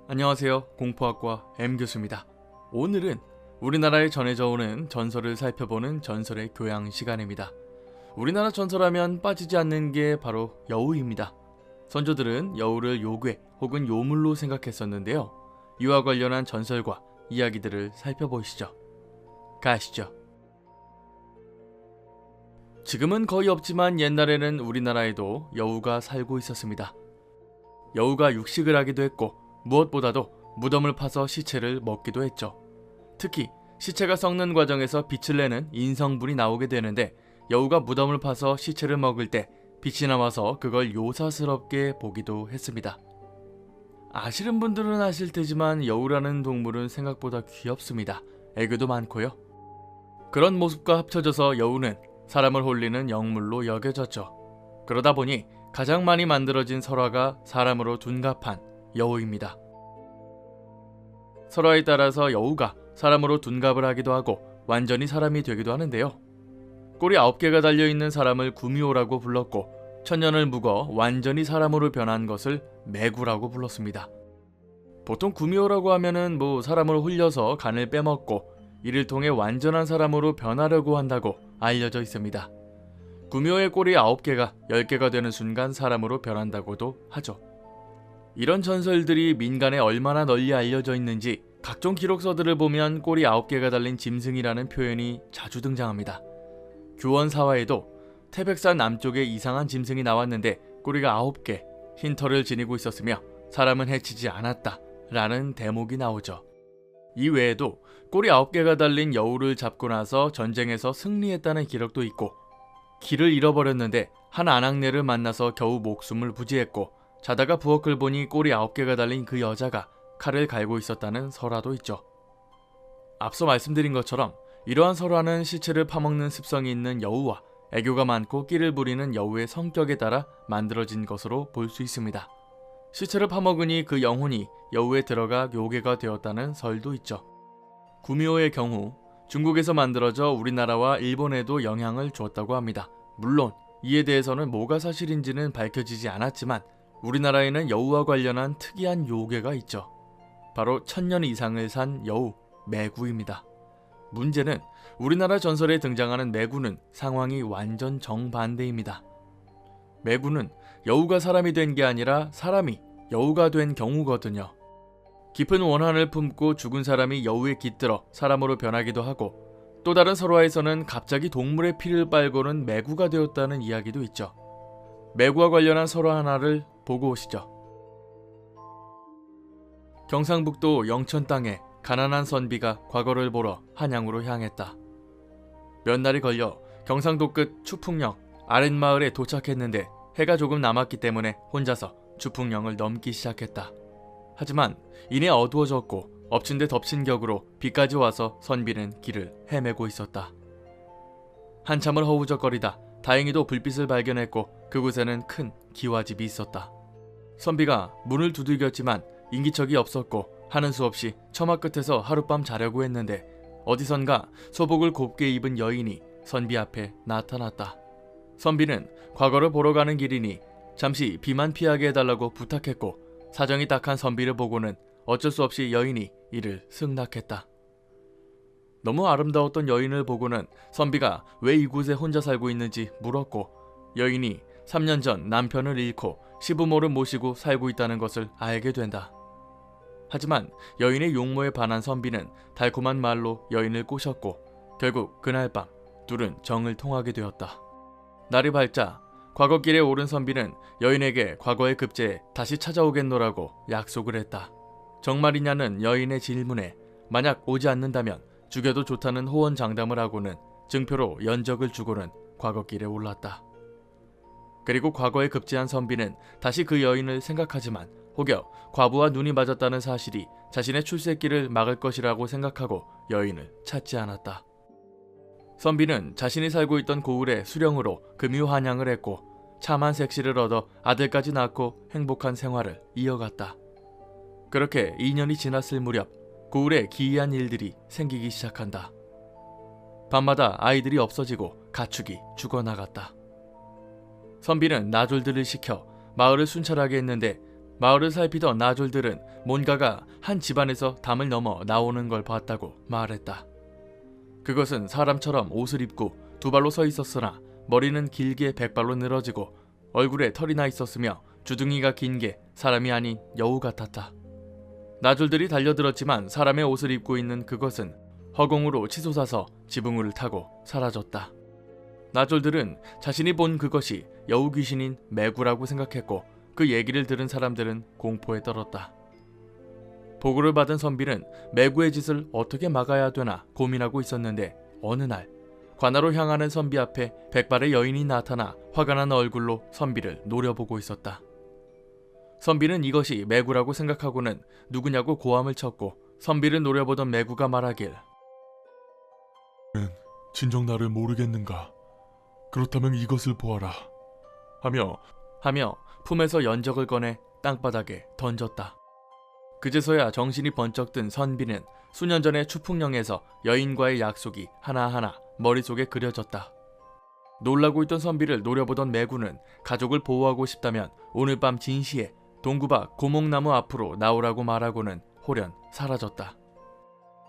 안녕하세요. 공포학과 M교수입니다. 오늘은 우리나라에 전해져 오는 전설을 살펴보는 전설의 교양 시간입니다. 우리나라 전설하면 빠지지 않는 게 바로 여우입니다. 선조들은 여우를 요괴 혹은 요물로 생각했었는데요. 이와 관련한 전설과 이야기들을 살펴보시죠. 가시죠. 지금은 거의 없지만 옛날에는 우리나라에도 여우가 살고 있었습니다. 여우가 육식을 하기도 했고 무엇보다도 무덤을 파서 시체를 먹기도 했죠. 특히 시체가 썩는 과정에서 빛을 내는 인성불이 나오게 되는데 여우가 무덤을 파서 시체를 먹을 때 빛이 나와서 그걸 요사스럽게 보기도 했습니다. 아시는 분들은 아실 테지만 여우라는 동물은 생각보다 귀엽습니다. 애교도 많고요. 그런 모습과 합쳐져서 여우는 사람을 홀리는 영물로 여겨졌죠. 그러다 보니 가장 많이 만들어진 설화가 사람으로 둔갑한 여우입니다. 설화에 따라서 여우가 사람으로 둔갑을 하기도 하고 완전히 사람이 되기도 하는데요. 꼬리 9개가 달려있는 사람을 구미호라고 불렀고 천년을 묵어 완전히 사람으로 변한 것을 매구라고 불렀습니다. 보통 구미호라고 하면은 사람을 홀려서 간을 빼먹고 이를 통해 완전한 사람으로 변하려고 한다고 알려져 있습니다. 구미호의 꼬리 9개가 10개가 되는 순간 사람으로 변한다고도 하죠. 이런 전설들이 민간에 얼마나 널리 알려져 있는지 각종 기록서들을 보면 꼬리 9개가 달린 짐승이라는 표현이 자주 등장합니다. 교원사화에도 태백산 남쪽에 이상한 짐승이 나왔는데 꼬리가 9개, 흰 털을 지니고 있었으며 사람은 해치지 않았다 라는 대목이 나오죠. 이 외에도 꼬리 9개가 달린 여우를 잡고 나서 전쟁에서 승리했다는 기록도 있고 길을 잃어버렸는데 한 아낙네를 만나서 겨우 목숨을 부지했고 자다가 부엌을 보니 꼬리 9개가 달린 그 여자가 칼을 갈고 있었다는 설화도 있죠. 앞서 말씀드린 것처럼 이러한 설화는 시체를 파먹는 습성이 있는 여우와 애교가 많고 끼를 부리는 여우의 성격에 따라 만들어진 것으로 볼 수 있습니다. 시체를 파먹으니 그 영혼이 여우에 들어가 요괴가 되었다는 설도 있죠. 구미호의 경우 중국에서 만들어져 우리나라와 일본에도 영향을 주었다고 합니다. 물론 이에 대해서는 뭐가 사실인지는 밝혀지지 않았지만 우리나라에는 여우와 관련한 특이한 요괴가 있죠. 바로 1000년 이상을 산 여우, 매구입니다. 문제는 우리나라 전설에 등장하는 매구는 상황이 완전 정반대입니다. 매구는 여우가 사람이 된 게 아니라 사람이 여우가 된 경우거든요. 깊은 원한을 품고 죽은 사람이 여우에 깃들어 사람으로 변하기도 하고 또 다른 설화에서는 갑자기 동물의 피를 빨고는 매구가 되었다는 이야기도 있죠. 매구와 관련한 설화 하나를 보고 오시죠. 경상북도 영천 땅에 가난한 선비가 과거를 보러 한양으로 향했다. 몇 날이 걸려 경상도 끝 추풍령 아랫마을에 도착했는데 해가 조금 남았기 때문에 혼자서 추풍령을 넘기 시작했다. 하지만 이내 어두워졌고 엎친 데 덮친 격으로 비까지 와서 선비는 길을 헤매고 있었다. 한참을 허우적거리다 다행히도 불빛을 발견했고 그곳에는 큰 기와집이 있었다. 선비가 문을 두들겼지만 인기척이 없었고 하는 수 없이 처마 끝에서 하룻밤 자려고 했는데 어디선가 소복을 곱게 입은 여인이 선비 앞에 나타났다. 선비는 과거를 보러 가는 길이니 잠시 비만 피하게 해달라고 부탁했고 사정이 딱한 선비를 보고는 어쩔 수 없이 여인이 이를 승낙했다. 너무 아름다웠던 여인을 보고는 선비가 왜 이곳에 혼자 살고 있는지 물었고 여인이 3년 전 남편을 잃고 시부모를 모시고 살고 있다는 것을 알게 된다. 하지만 여인의 용모에 반한 선비는 달콤한 말로 여인을 꼬셨고 결국 그날 밤 둘은 정을 통하게 되었다. 날이 밝자 과거길에 오른 선비는 여인에게 과거의 급제에 다시 찾아오겠노라고 약속을 했다. 정말이냐는 여인의 질문에 만약 오지 않는다면 죽여도 좋다는 호언장담을 하고는 증표로 연적을 주고는 과거길에 올랐다. 그리고 과거에 급제한 선비는 다시 그 여인을 생각하지만 혹여 과부와 눈이 맞았다는 사실이 자신의 출세길을 막을 것이라고 생각하고 여인을 찾지 않았다. 선비는 자신이 살고 있던 고을에 수령으로 금유한양을 했고 참한 색시를 얻어 아들까지 낳고 행복한 생활을 이어갔다. 그렇게 2년이 지났을 무렵 고을에 기이한 일들이 생기기 시작한다. 밤마다 아이들이 없어지고 가축이 죽어나갔다. 선비는 나졸들을 시켜 마을을 순찰하게 했는데 마을을 살피던 나졸들은 뭔가가 한 집안에서 담을 넘어 나오는 걸 봤다고 말했다. 그것은 사람처럼 옷을 입고 두 발로 서 있었으나 머리는 길게 백발로 늘어지고 얼굴에 털이 나 있었으며 주둥이가 긴 게 사람이 아닌 여우 같았다. 나졸들이 달려들었지만 사람의 옷을 입고 있는 그것은 허공으로 치솟아서 지붕을 타고 사라졌다. 나졸들은 자신이 본 그것이 여우 귀신인 매구라고 생각했고 그 얘기를 들은 사람들은 공포에 떨었다. 보고를 받은 선비는 매구의 짓을 어떻게 막아야 되나 고민하고 있었는데 어느 날 관아로 향하는 선비 앞에 백발의 여인이 나타나 화가 난 얼굴로 선비를 노려보고 있었다. 선비는 이것이 매구라고 생각하고는 누구냐고 고함을 쳤고 선비를 노려보던 매구가 말하길 진정 나를 모르겠는가? 그렇다면 이것을 보아라 하며 품에서 연적을 꺼내 땅바닥에 던졌다. 그제서야 정신이 번쩍 든 선비는 수년 전의 추풍령에서 여인과의 약속이 하나하나 머릿속에 그려졌다. 놀라고 있던 선비를 노려보던 매구는 가족을 보호하고 싶다면 오늘 밤 진시에 동구 밖 고목나무 앞으로 나오라고 말하고는 홀연 사라졌다.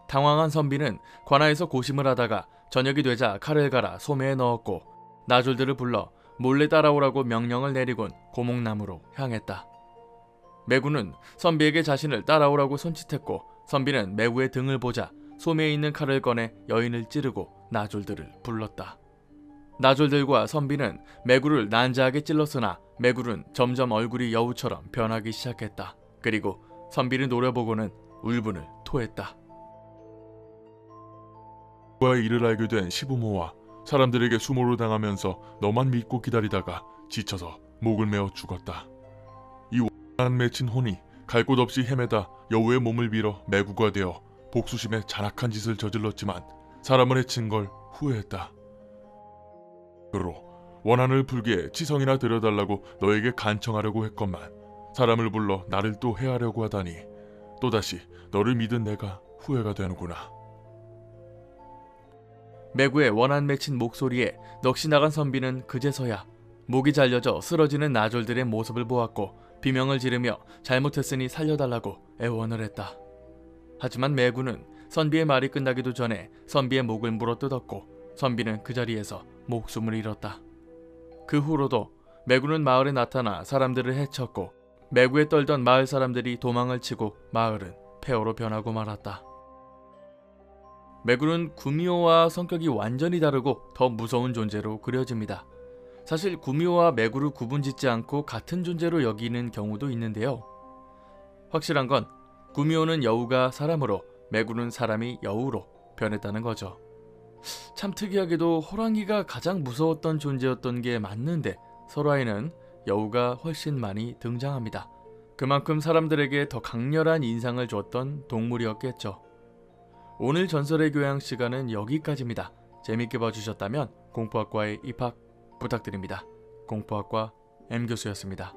당황한 선비는 관아에서 고심을 하다가 저녁이 되자 칼을 갈아 소매에 넣었고 나졸들을 불러 몰래 따라오라고 명령을 내리곤 고목나무로 향했다. 매구는 선비에게 자신을 따라오라고 손짓했고 선비는 매구의 등을 보자 소매에 있는 칼을 꺼내 여인을 찌르고 나졸들을 불렀다. 나졸들과 선비는 매구를 난자하게 찔렀으나 매구는 점점 얼굴이 여우처럼 변하기 시작했다. 그리고 선비를 노려보고는 울분을 토했다. 그와의 일을 알게 된 시부모와 사람들에게 수모를 당하면서 너만 믿고 기다리다가 지쳐서 목을 메어 죽었다. 이 안 맺힌 혼이 갈 곳 없이 헤매다 여우의 몸을 빌어 매구가 되어 복수심에 잔악한 짓을 저질렀지만 사람을 해친 걸 후회했다. 그로 원한을 풀기에 치성이나 들여달라고 너에게 간청하려고 했건만 사람을 불러 나를 또 해하려고 하다니 또다시 너를 믿은 내가 후회가 되는구나. 매구의 원한 맺힌 목소리에 넋이 나간 선비는 그제서야 목이 잘려져 쓰러지는 나졸들의 모습을 보았고 비명을 지르며 잘못했으니 살려달라고 애원을 했다. 하지만 매구는 선비의 말이 끝나기도 전에 선비의 목을 물어뜯었고 선비는 그 자리에서 목숨을 잃었다. 그 후로도 매구는 마을에 나타나 사람들을 해쳤고 매구에 떨던 마을 사람들이 도망을 치고 마을은 폐허로 변하고 말았다. 매구는 구미호와 성격이 완전히 다르고 더 무서운 존재로 그려집니다. 사실 구미호와 매구를 구분짓지 않고 같은 존재로 여기는 경우도 있는데요. 확실한 건 구미호는 여우가 사람으로 매구는 사람이 여우로 변했다는 거죠. 참 특이하게도 호랑이가 가장 무서웠던 존재였던 게 맞는데 설화에는 여우가 훨씬 많이 등장합니다. 그만큼 사람들에게 더 강렬한 인상을 줬던 동물이었겠죠. 오늘 전설의 교양 시간은 여기까지입니다. 재밌게 봐주셨다면 공포학과에 입학 부탁드립니다. 공포학과 M교수였습니다.